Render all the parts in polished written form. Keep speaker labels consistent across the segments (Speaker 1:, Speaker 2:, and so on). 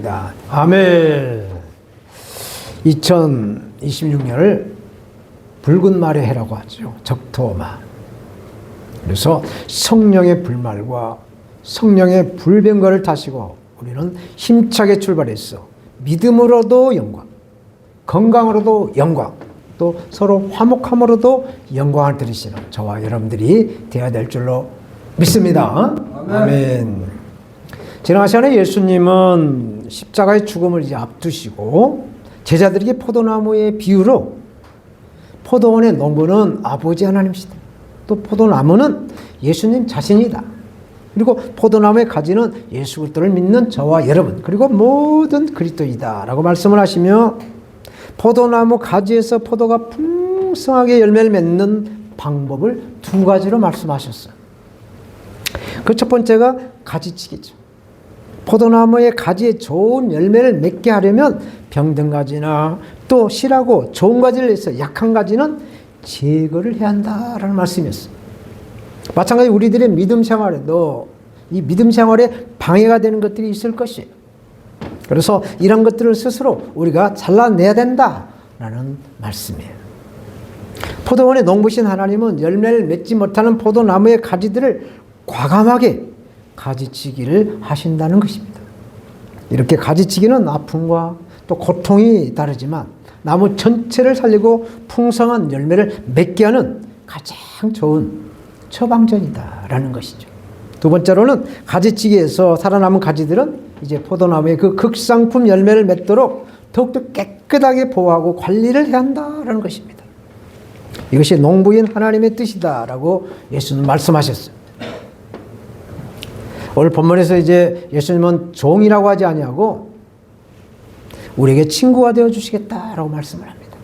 Speaker 1: 기도합니다. 아멘. 2026년을 붉은 말의 해라고 하죠. 적토마. 그래서 성령의 불말과 성령의 불변과를 타시고 우리는 힘차게 출발했어. 믿음으로도 영광, 건강으로도 영광, 또 서로 화목함으로도 영광을 드리시는 저와 여러분들이 되어야 될 줄로 믿습니다. 아멘. 지난 시간에 예수님은 십자가의 죽음을 이제 앞두시고 제자들에게 포도나무의 비유로 포도원의 농부는 아버지 하나님이시다. 또 포도나무는 예수님 자신이다. 그리고 포도나무의 가지는 예수 그리스도를 믿는 저와 여러분 그리고 모든 그리스도이다 라고 말씀을 하시며 포도나무 가지에서 포도가 풍성하게 열매를 맺는 방법을 두 가지로 말씀하셨어요. 그 첫 번째가 가지치기죠. 포도나무의 가지에 좋은 열매를 맺게 하려면 병든 가지나 또 실하고 좋은 가지를 내서 약한 가지는 제거를 해야 한다라는 말씀이었어요. 마찬가지 우리들의 믿음 생활에도 이 믿음 생활에 방해가 되는 것들이 있을 것이에요. 그래서 이런 것들을 스스로 우리가 잘라내야 된다라는 말씀이에요. 포도원의 농부신 하나님은 열매를 맺지 못하는 포도나무의 가지들을 과감하게 가지치기를 하신다는 것입니다. 이렇게 가지치기는 아픔과 또 고통이 다르지만 나무 전체를 살리고 풍성한 열매를 맺게 하는 가장 좋은 처방전이다라는 것이죠. 두 번째로는 가지치기에서 살아남은 가지들은 이제 포도나무의 그 극상품 열매를 맺도록 더욱더 깨끗하게 보호하고 관리를 해야 한다라는 것입니다. 이것이 농부인 하나님의 뜻이다라고 예수는 말씀하셨어요. 오늘 본문에서 이제 예수님은 종이라고 하지 아니하고 우리에게 친구가 되어 주시겠다라고 말씀을 합니다.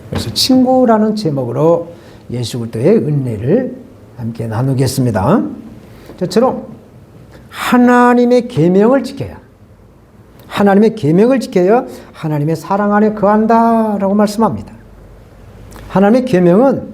Speaker 1: 그래서 친구라는 제목으로 예수 그리스도의 은혜를 함께 나누겠습니다. 저처럼 하나님의 계명을 지켜야 하나님의 사랑 안에 거한다라고 말씀합니다. 하나님의 계명은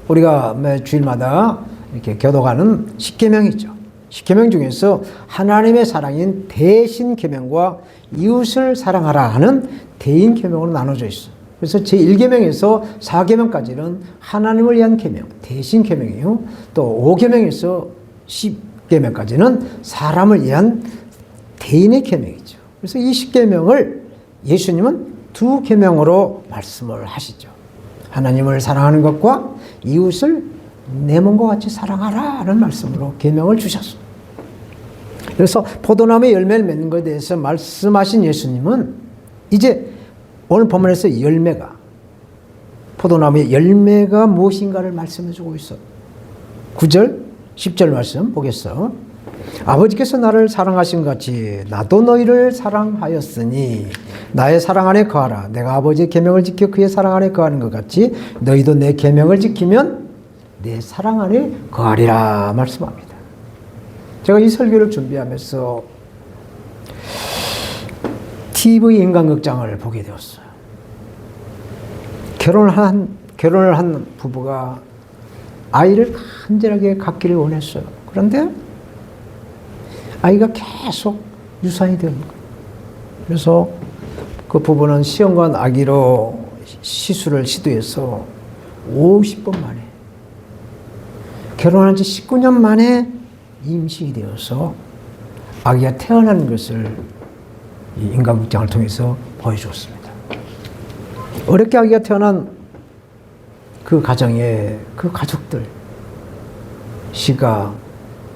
Speaker 1: 우리가 매 주일마다 이렇게 교도가는 십계명이죠. 십계명 중에서 하나님의 사랑인 대신 계명과 이웃을 사랑하라 하는 대인 계명으로 나눠져 있어요. 그래서 제1계명에서 4계명까지는 하나님을 위한 계명, 대신 계명이요. 또 5계명에서 10계명까지는 사람을 위한 대인의 계명이죠. 그래서 이 10계명을 예수님은 두 계명으로 말씀을 하시죠. 하나님을 사랑하는 것과 이웃을 내 몸과 같이 사랑하라는 말씀으로 계명을 주셨습니다. 그래서 포도나무의 열매를 맺는 것에 대해서 말씀하신 예수님은 이제 오늘 본문에서 포도나무의 열매가 무엇인가를 말씀해 주고 있어요. 9절, 10절 말씀 보겠어. 아버지께서 나를 사랑하신 같이 나도 너희를 사랑하였으니 나의 사랑 안에 거하라. 내가 아버지의 계명을 지켜 그의 사랑 안에 거하는 것 같이 너희도 내 계명을 지키면 내 사랑 안에 거하리라 말씀합니다. 제가 이 설교를 준비하면서 TV 인간극장을 보게 되었어요. 결혼을 한 부부가 아이를 간절하게 갖기를 원했어요. 그런데 아이가 계속 유산이 되는 거예요. 그래서 그 부부는 시험관 아기로 시술을 시도해서 50번 만에 결혼한 지 19년 만에 임신이 되어서 아기가 태어나는 것을 이 인간극장을 통해서 보여주었습니다. 어렵게 아기가 태어난 그 가정에 그 가족들, 시가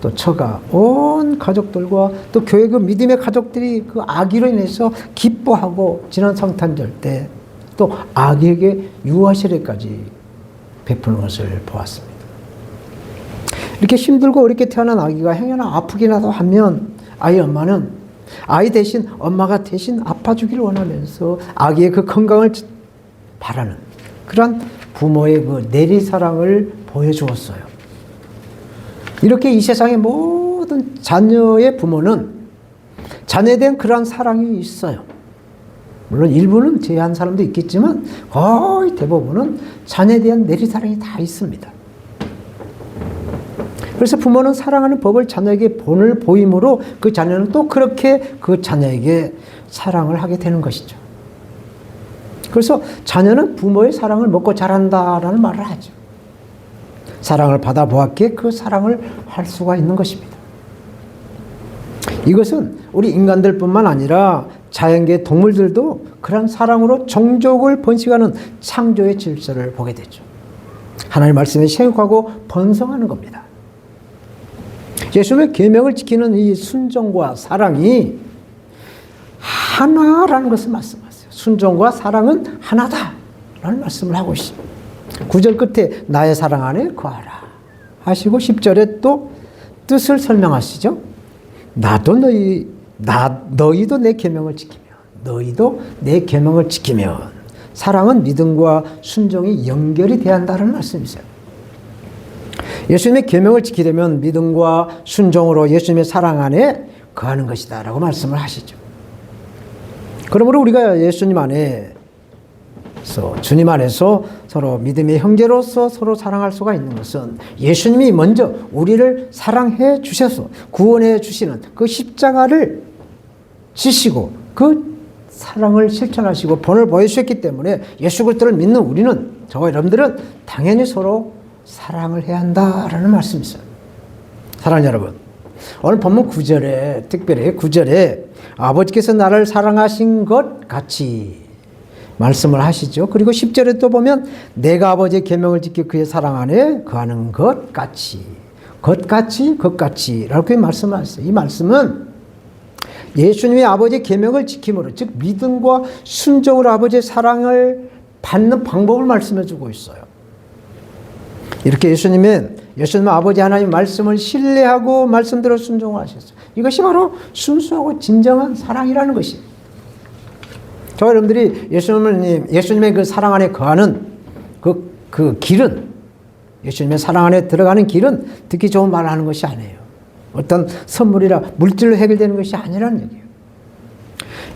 Speaker 1: 또 처가 온 가족들과 또 교회 그 믿음의 가족들이 그 아기로 인해서 기뻐하고 지난 성탄절 때 또 아기에게 유아세례까지 베푸는 것을 보았습니다. 이렇게 힘들고 어렵게 태어난 아기가 행여나 아프기라도 하면 아이 엄마는 아이 대신 엄마가 대신 아파주기를 원하면서 아기의 그 건강을 바라는 그런 부모의 그 내리사랑을 보여주었어요. 이렇게 이 세상의 모든 자녀의 부모는 자녀에 대한 그러한 사랑이 있어요. 물론 일부는 제한 사람도 있겠지만 거의 대부분은 자녀에 대한 내리사랑이 다 있습니다. 그래서 부모는 사랑하는 법을 자녀에게 본을 보임으로 그 자녀는 또 그렇게 그 자녀에게 사랑을 하게 되는 것이죠. 그래서 자녀는 부모의 사랑을 먹고 자란다라는 말을 하죠. 사랑을 받아보았기에 그 사랑을 할 수가 있는 것입니다. 이것은 우리 인간들뿐만 아니라 자연계 동물들도 그런 사랑으로 종족을 번식하는 창조의 질서를 보게 되죠. 하나님의 말씀에 생육하고 번성하는 겁니다. 예수님의 계명을 지키는 이 순종과 사랑이 하나라는 것을 말씀하세요. 순종과 사랑은 하나다라는 말씀을 하고 있습니다. 9절 끝에 나의 사랑 안에 거하라 하시고 10절에 또 뜻을 설명하시죠. 너희도 내 계명을 지키면, 너희도 내 계명을 지키면, 사랑은 믿음과 순종이 연결이 돼야 한다는 말씀이세요. 예수님의 계명을 지키려면 믿음과 순종으로 예수님의 사랑 안에 거하는 것이다 라고 말씀을 하시죠. 그러므로 우리가 예수님 안에서, 주님 안에서 서로 믿음의 형제로서 서로 사랑할 수가 있는 것은 예수님이 먼저 우리를 사랑해 주셔서 구원해 주시는 그 십자가를 지시고 그 사랑을 실천하시고 본을 보여주셨기 때문에 예수 그리스도를 믿는 우리는, 저와 여러분들은 당연히 서로 사랑을 해야 한다라는 말씀이 있어요. 사랑하는 여러분, 오늘 본문 9절에, 특별히 9절에 아버지께서 나를 사랑하신 것 같이 말씀을 하시죠. 그리고 10절에 또 보면 내가 아버지의 계명을 지켜 그의 사랑 안에 거하는 것 같이 라고 말씀을 하셨어요. 이 말씀은 예수님의 아버지의 계명을 지킴으로, 즉 믿음과 순종으로 아버지의 사랑을 받는 방법을 말씀해 주고 있어요. 이렇게 예수님은 아버지 하나님 말씀을 신뢰하고 말씀대로 순종하셨어요. 이것이 바로 순수하고 진정한 사랑이라는 것이에요. 저와 여러분들이 예수님의 그 사랑 안에 거하는 그 길은, 예수님의 사랑 안에 들어가는 길은 듣기 좋은 말을 하는 것이 아니에요. 어떤 선물이라 물질로 해결되는 것이 아니라는 얘기예요.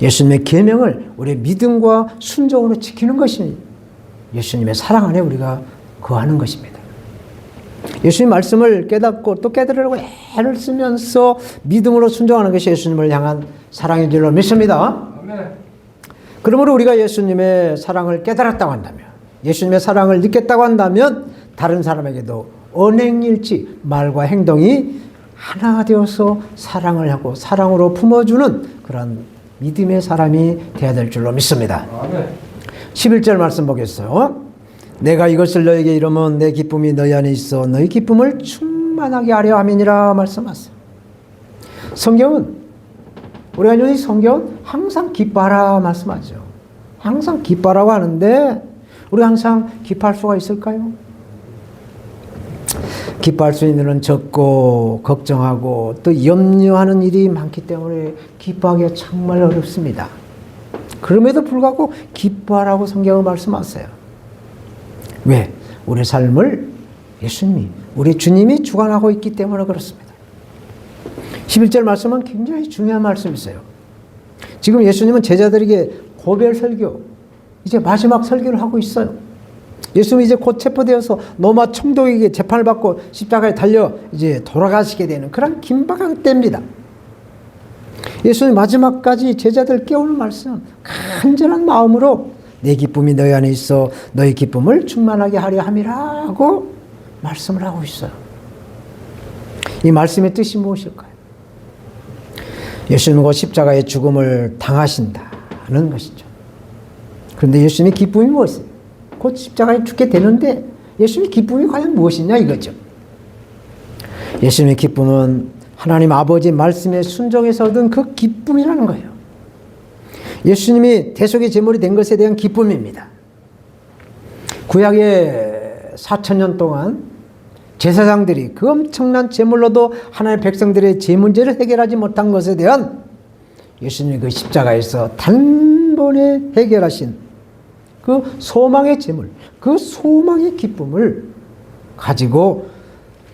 Speaker 1: 예수님의 계명을 우리의 믿음과 순종으로 지키는 것이 예수님의 사랑 안에 우리가 거하는 것입니다. 예수님 말씀을 깨닫고 또 깨달으려고 애를 쓰면서 믿음으로 순종하는 것이 예수님을 향한 사랑인 줄로 믿습니다. 아멘. 그러므로 우리가 예수님의 사랑을 깨달았다고 한다면, 예수님의 사랑을 느꼈다고 한다면 다른 사람에게도 언행일치, 말과 행동이 하나 되어서 사랑을 하고 사랑으로 품어주는 그런 믿음의 사람이 되어야 될 줄로 믿습니다. 아멘. 11절 말씀 보겠어요. 내가 이것을 너에게 이르면 내 기쁨이 너희 안에 있어 너희 기쁨을 충만하게 하려 함이니라 말씀하세요. 성경은, 우리가 읽는 이 성경은 항상 기뻐하라 말씀하죠. 항상 기뻐하라고 하는데 우리 항상 기뻐할 수가 있을까요? 기뻐할 수 있는 일은 적고 걱정하고 또 염려하는 일이 많기 때문에 기뻐하기가 정말 어렵습니다. 그럼에도 불구하고 기뻐하라고 성경은 말씀하세요. 왜? 우리 삶을 예수님이, 우리 주님이 주관하고 있기 때문에 그렇습니다. 11절 말씀은 굉장히 중요한 말씀이세요. 지금 예수님은 제자들에게 고별 설교, 이제 마지막 설교를 하고 있어요. 예수님이 이제 곧 체포되어서 로마 총독에게 재판을 받고 십자가에 달려 이제 돌아가시게 되는 그런 긴박한 때입니다. 예수님 마지막까지 제자들 깨우는 말씀, 간절한 마음으로 내 기쁨이 너희 안에 있어 너희 기쁨을 충만하게 하려 함이라고 말씀을 하고 있어요. 이 말씀의 뜻이 무엇일까요? 예수님은 곧 십자가의 죽음을 당하신다는 것이죠. 그런데 예수님의 기쁨이 무엇이에요? 곧 십자가에 죽게 되는데 예수님의 기쁨이 과연 무엇이냐 이거죠. 예수님의 기쁨은 하나님 아버지 말씀에 순종해서 얻은 그 기쁨이라는 거예요. 예수님이 대속의 제물이 된 것에 대한 기쁨입니다. 구약의 4,000년 동안 제사장들이 그 엄청난 제물로도 하나님의 백성들의 제 문제를 해결하지 못한 것에 대한 예수님이 그 십자가에서 단번에 해결하신 그 소망의 제물, 그 소망의 기쁨을 가지고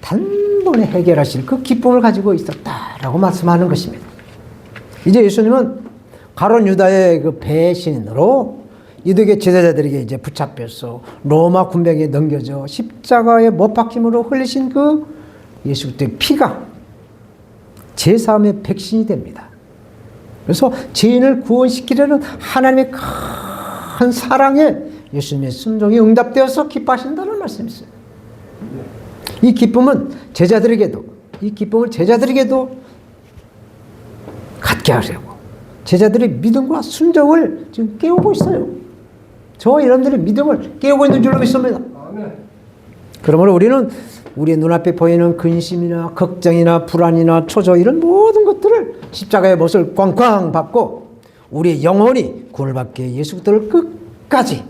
Speaker 1: 단번에 해결하실 그 기쁨을 가지고 있었다라고 말씀하는 것입니다. 이제 예수님은 가룟 유다의 그 배신으로 이두개 제자들에게 이제 붙잡혀서 로마 군병에 넘겨져 십자가에 못 박힘으로 흘리신 그 예수 그리스도의 피가 제사함의 백신이 됩니다. 그래서 죄인을 구원시키려는 하나님의 큰 사랑에 예수님의 순종이 응답되어서 기뻐하신다는 말씀이 있어요. 이 기쁨을 제자들에게도 갖게 하려고 제자들의 믿음과 순종을 지금 깨우고 있어요. 저와 여러분들의 믿음을 깨우고 있는 줄로 믿습니다. 그러므로 우리는 우리의 눈앞에 보이는 근심이나 걱정이나 불안이나 초조 이런 모든 것들을 십자가의 못을 꽝꽝 받고 우리의 영혼이 구원을 받기 위해 예수 그리스도를 끝까지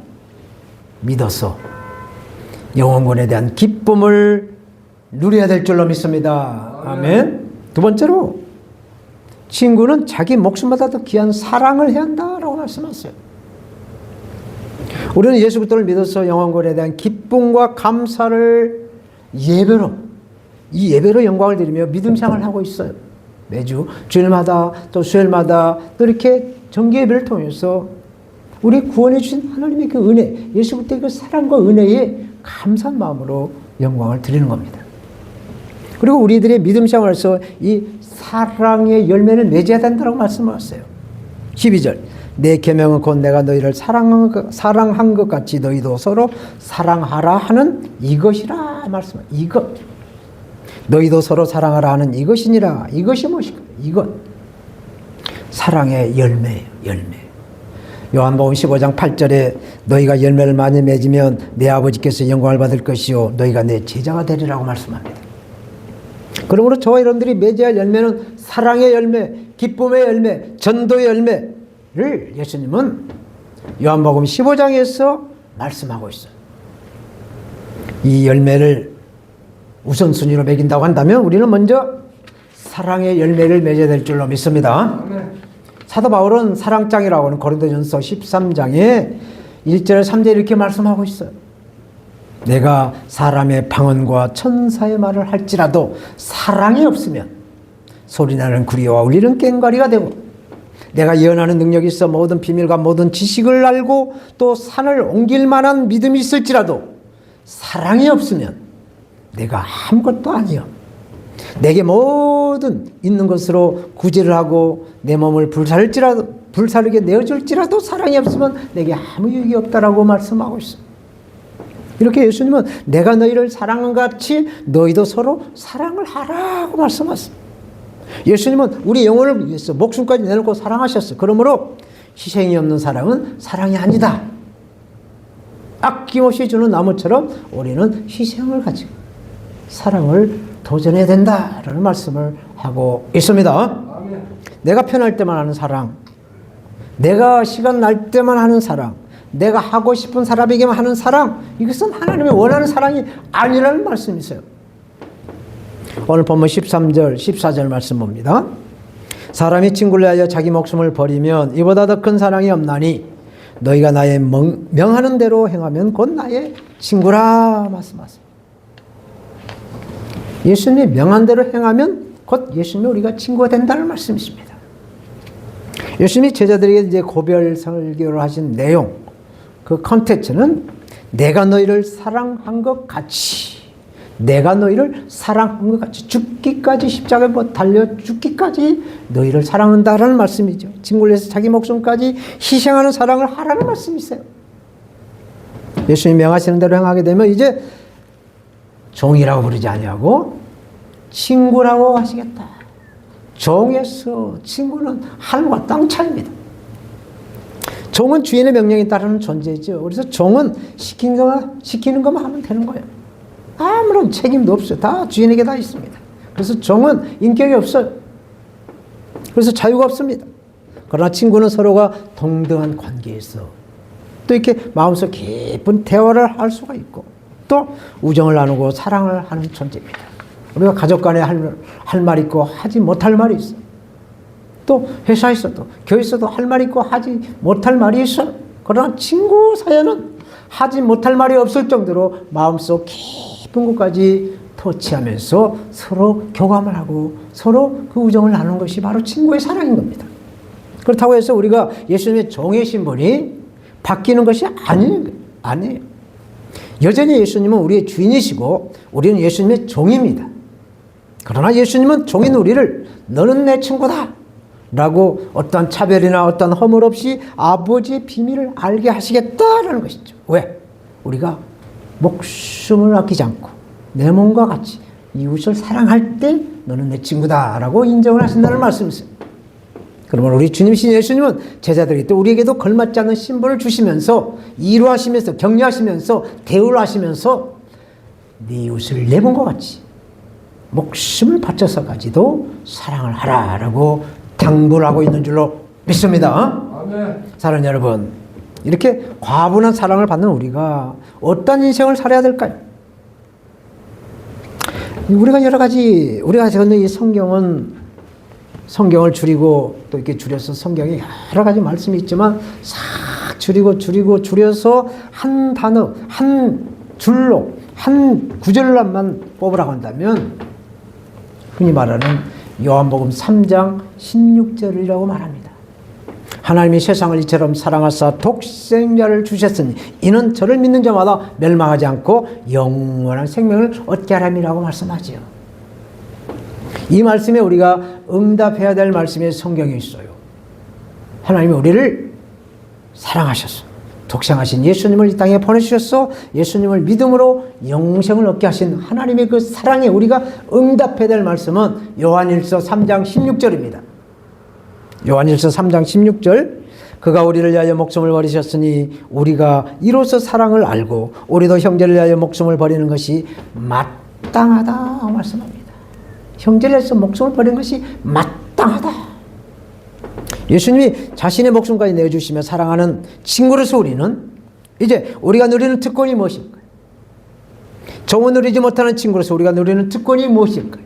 Speaker 1: 믿어서 영혼권에 대한 기쁨을 누려야 될 줄로 믿습니다. 아멘. 두 번째로 친구는 자기 목숨보다 더 귀한 사랑을 해야 한다라고 말씀하셨어요. 우리는 예수 그리스도를 믿어서 영혼권에 대한 기쁨과 감사를 예배로 영광을 드리며 믿음 생활을 하고 있어요. 매주 주일마다 또 수요일마다 또 이렇게 정기 예배를 통해서 우리 구원해 주신 하나님의 그 은혜, 예수 그리스도의 그 사랑과 은혜에 감사한 마음으로 영광을 드리는 겁니다. 그리고 우리들의 믿음 생활에서 이 사랑의 열매를 맺어야 된다고 말씀하셨어요. 12절 내 계명은 곧 내가 너희를 사랑한 것 같이 너희도 서로 사랑하라 하는 이것이라 말씀하세요. 이것 너희도 서로 사랑하라 하는 이것이니라. 이것이 무엇일까? 이것 사랑의 열매예요. 열매. 요한복음 15장 8절에 너희가 열매를 많이 맺으면 내 아버지께서 영광을 받을 것이요 너희가 내 제자가 되리라고 말씀합니다. 그러므로 저와 여러분들이 맺어야 할 열매는 사랑의 열매, 기쁨의 열매, 전도의 열매를 예수님은 요한복음 15장에서 말씀하고 있어요. 이 열매를 우선순위로 매긴다고 한다면 우리는 먼저 사랑의 열매를 맺어야 될 줄로 믿습니다. 사도 바울은 사랑장이라고 하는 고린도전서 13장에 1절 3절 이렇게 말씀하고 있어요. 내가 사람의 방언과 천사의 말을 할지라도 사랑이 없으면 소리나는 구리와 울리는 꽹과리가 되고 내가 예언하는 능력이 있어 모든 비밀과 모든 지식을 알고 또 산을 옮길 만한 믿음이 있을지라도 사랑이 없으면 내가 아무것도 아니요. 내게 모든 있는 것으로 구제를 하고 내 몸을 불사르게 내어줄지라도 사랑이 없으면 내게 아무 유익이 없다라고 말씀하고 있어요. 이렇게 예수님은 내가 너희를 사랑한 것 같이 너희도 서로 사랑을 하라고 말씀하셨어요. 예수님은 우리 영혼을 위해서 목숨까지 내놓고 사랑하셨어요. 그러므로 희생이 없는 사랑은 사랑이 아니다. 아낌없이 주는 나무처럼 우리는 희생을 가지고 사랑을 도전해야 된다라는 말씀을 하고 있습니다. 내가 편할 때만 하는 사랑, 내가 시간 날 때만 하는 사랑, 내가 하고 싶은 사람에게만 하는 사랑, 이것은 하나님이 원하는 사랑이 아니라는 말씀이 있어요. 오늘 본문 13절, 14절 말씀 봅니다. 사람이 친구를 위하여 자기 목숨을 버리면 이보다 더 큰 사랑이 없나니 너희가 나의 명하는 대로 행하면 곧 나의 친구라 말씀하세요. 예수님이 명한 대로 행하면 곧 예수님이 우리가 친구가 된다는 말씀이십니다. 예수님이 제자들에게 이제 고별 설교를 하신 내용, 그 컨텐츠는 내가 너희를 사랑한 것 같이, 내가 너희를 사랑한 것 같이 죽기까지 십자가에 달려 죽기까지 너희를 사랑한다라는 말씀이죠. 친구를 위해서 자기 목숨까지 희생하는 사랑을 하라는 말씀이세요. 예수님이 명하시는 대로 행하게 되면 이제 종이라고 부르지 아니하고 친구라고 하시겠다. 종에서 친구는 하늘과 땅 차이입니다. 종은 주인의 명령에 따르는 존재죠. 그래서 종은 시키는 것만 하면 되는 거예요. 아무런 책임도 없어요. 다 주인에게 다 있습니다. 그래서 종은 인격이 없어요. 그래서 자유가 없습니다. 그러나 친구는 서로가 동등한 관계에서 또 이렇게 마음속 깊은 대화를 할 수가 있고 또 우정을 나누고 사랑을 하는 존재입니다. 우리가 가족 간에 할 말 있고 하지 못할 말이 있어. 또 회사에서도 교회에서도 할 말 있고 하지 못할 말이 있어. 그러나 친구 사이에는 하지 못할 말이 없을 정도로 마음속 깊은 곳까지 터치하면서 서로 교감을 하고 서로 그 우정을 나누는 것이 바로 친구의 사랑인 겁니다. 그렇다고 해서 우리가 예수님의 종의 신분이 바뀌는 것이 아니에요. 여전히 예수님은 우리의 주인이시고 우리는 예수님의 종입니다. 그러나 예수님은 종인 우리를 너는 내 친구다 라고 어떤 차별이나 어떤 허물 없이 아버지의 비밀을 알게 하시겠다라는 것이죠. 왜? 우리가 목숨을 아끼지 않고 내 몸과 같이 이웃을 사랑할 때 너는 내 친구다 라고 인정을 하신다는 말씀이세요. 그러면 우리 주님이신 예수님은 제자들에게 또 우리에게도 걸맞지 않는 신분을 주시면서 이루하시면서 격려하시면서 대우를 하시면서 네 이웃을 내 몸과 같이 목숨을 바쳐서까지도 사랑을 하라라고 당부를 하고 있는 줄로 믿습니다.
Speaker 2: 아멘.
Speaker 1: 사랑하는 여러분, 이렇게 과분한 사랑을 받는 우리가 어떤 인생을 살아야 될까요? 우리가 여러 가지, 우리가 전에 이 성경을 줄이고 또 이렇게 줄여서 성경에 여러 가지 말씀이 있지만 싹 줄여서 한 단어, 한 줄로, 한 구절만 뽑으라고 한다면 흔히 말하는 요한복음 3장 16절이라고 말합니다. 하나님이 세상을 이처럼 사랑하사 독생자를 주셨으니 이는 저를 믿는 자마다 멸망하지 않고 영원한 생명을 얻게 하람이라고 말씀하지요. 이 말씀에 우리가 응답해야 될 말씀이 성경에 있어요. 하나님이 우리를 사랑하셔서 독생하신 예수님을 이 땅에 보내주셔서 예수님을 믿음으로 영생을 얻게 하신 하나님의 그 사랑에 우리가 응답해야 될 말씀은 요한일서 3장 16절입니다. 요한일서 3장 16절, 그가 우리를 위하여 목숨을 버리셨으니 우리가 이로써 사랑을 알고 우리도 형제를 위하여 목숨을 버리는 것이 마땅하다 말씀합니다. 형제를 위해서 목숨을 버리는 것이 마땅하다. 예수님이 자신의 목숨까지 내어주시며 사랑하는 친구로서 우리는 이제 우리가 누리는 특권이 무엇일까요? 정을 누리지 못하는 친구로서 우리가 누리는 특권이 무엇일까요?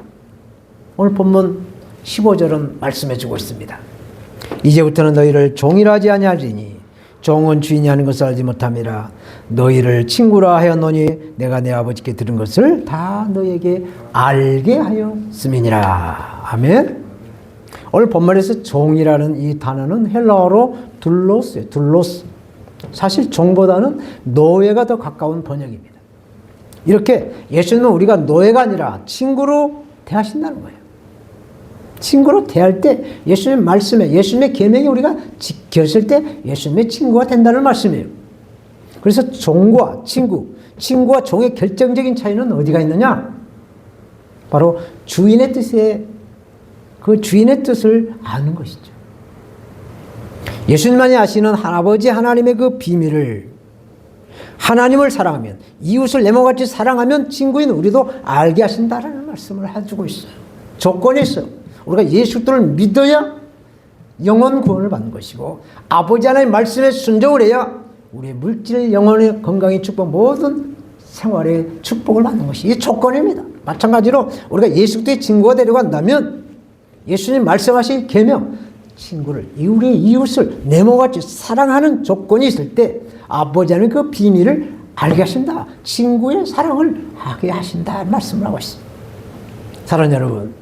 Speaker 1: 오늘 본문 15절은 말씀해 주고 있습니다. 이제부터는 너희를 종이라 하지 아니하리니 종은 주인이 하는 것을 알지 못함이라. 너희를 친구라 하였노니 내가 내 아버지께 들은 것을 다 너희에게 알게 하였음이니라. 아멘. 오늘 본문에서 종이라는 이 단어는 헬라어로 둘로스예요. 둘로스. 사실 종보다는 노예가 더 가까운 번역입니다. 이렇게 예수님은 우리가 노예가 아니라 친구로 대하신다는 거예요. 친구로 대할 때 예수님의 말씀에, 예수님의 계명이 우리가 지켰을 때 예수님의 친구가 된다는 말씀이에요. 그래서 종과 친구, 친구와 종의 결정적인 차이는 어디가 있느냐? 바로 주인의 뜻에 그 주인의 뜻을 아는 것이죠. 예수님만이 아시는 아버지 하나님의 그 비밀을, 하나님을 사랑하면, 이웃을 내 몸같이 사랑하면 친구인 우리도 알게 하신다라는 말씀을 해주고 있어요. 조건이 있어요. 우리가 예수 그리스도를 믿어야 영원 구원을 받는 것이고, 아버지 하나님의 말씀에 순종을 해야 우리의 물질, 영혼의 건강의 축복, 모든 생활의 축복을 받는 것이 이 조건입니다. 마찬가지로 우리가 예수 그리스도의 친구가 되려고 한다면 예수님 말씀하신 계명, 친구를, 우리의 이웃을 내 몸같이 사랑하는 조건이 있을 때 아버지 하나님의 그 비밀을 알게 하신다. 친구의 사랑을 하게 하신다 말씀을 하고 있습니다. 사랑하는 여러분,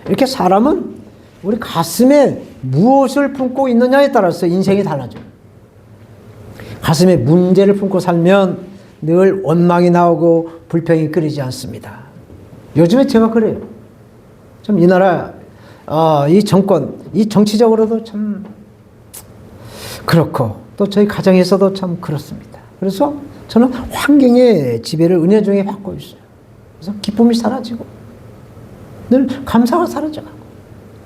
Speaker 1: 이렇게 사람은 우리 가슴에 무엇을 품고 있느냐에 따라서 인생이 달라져요. 가슴에 문제를 품고 살면 늘 원망이 나오고 불평이 끊이지 않습니다. 요즘에 제가 그래요. 좀 이 나라 이 정권, 이 정치적으로도 참 그렇고 또 저희 가정에서도 참 그렇습니다. 그래서 저는 환경의 지배를 은혜 중에 받고 있어요. 그래서 기쁨이 사라지고 늘 감사가 사라져가고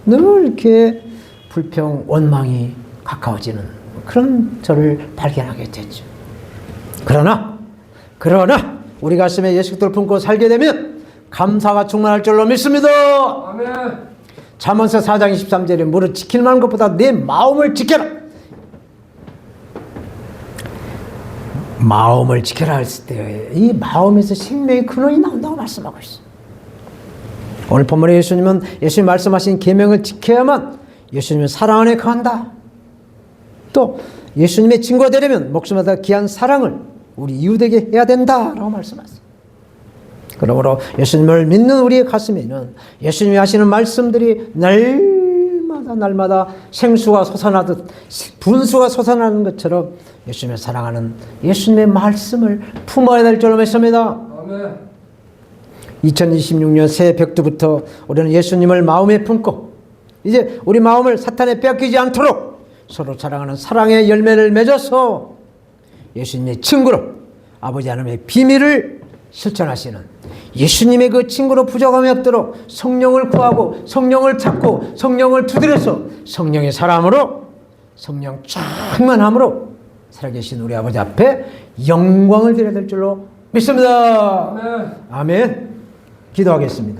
Speaker 1: 늘 이렇게 불평, 원망이 가까워지는 그런 저를 발견하게 됐죠. 그러나 우리 가슴에 예수 그리스도를 품고 살게 되면 감사가 충만할 줄로 믿습니다.
Speaker 2: 아멘.
Speaker 1: 잠언서 4장 23절에 무릇 지킬 만한 것보다 내 마음을 지켜라. 마음을 지켜라 했을 때 이 마음에서 생명의 근원이 나온다고 말씀하고 있어요. 오늘 본문에 예수님은 예수님 말씀하신 계명을 지켜야만 예수님을 사랑 안에 거한다. 또 예수님의 친구가 되려면 목숨보다 귀한 사랑을 우리 이웃에게 해야 된다라고 말씀하세요. 그러므로 예수님을 믿는 우리의 가슴에는 예수님이 하시는 말씀들이 날마다 생수가 솟아나듯 분수가 솟아나는 것처럼 예수님을 사랑하는 예수님의 말씀을 품어야 될 줄로 믿습니다.
Speaker 2: 아멘.
Speaker 1: 2026년 새해 벽두부터 우리는 예수님을 마음에 품고 이제 우리 마음을 사탄에 뺏기지 않도록 서로 사랑하는 사랑의 열매를 맺어서 예수님의 친구로 아버지 하나님의 비밀을 실천하시는 예수님의 그 친구로 부족함이 없도록 성령을 구하고 성령을 찾고 성령을 두드려서 성령의 사람으로 성령 충만함으로 살아계신 우리 아버지 앞에 영광을 드려야 될 줄로 믿습니다. 아멘. 기도하겠습니다.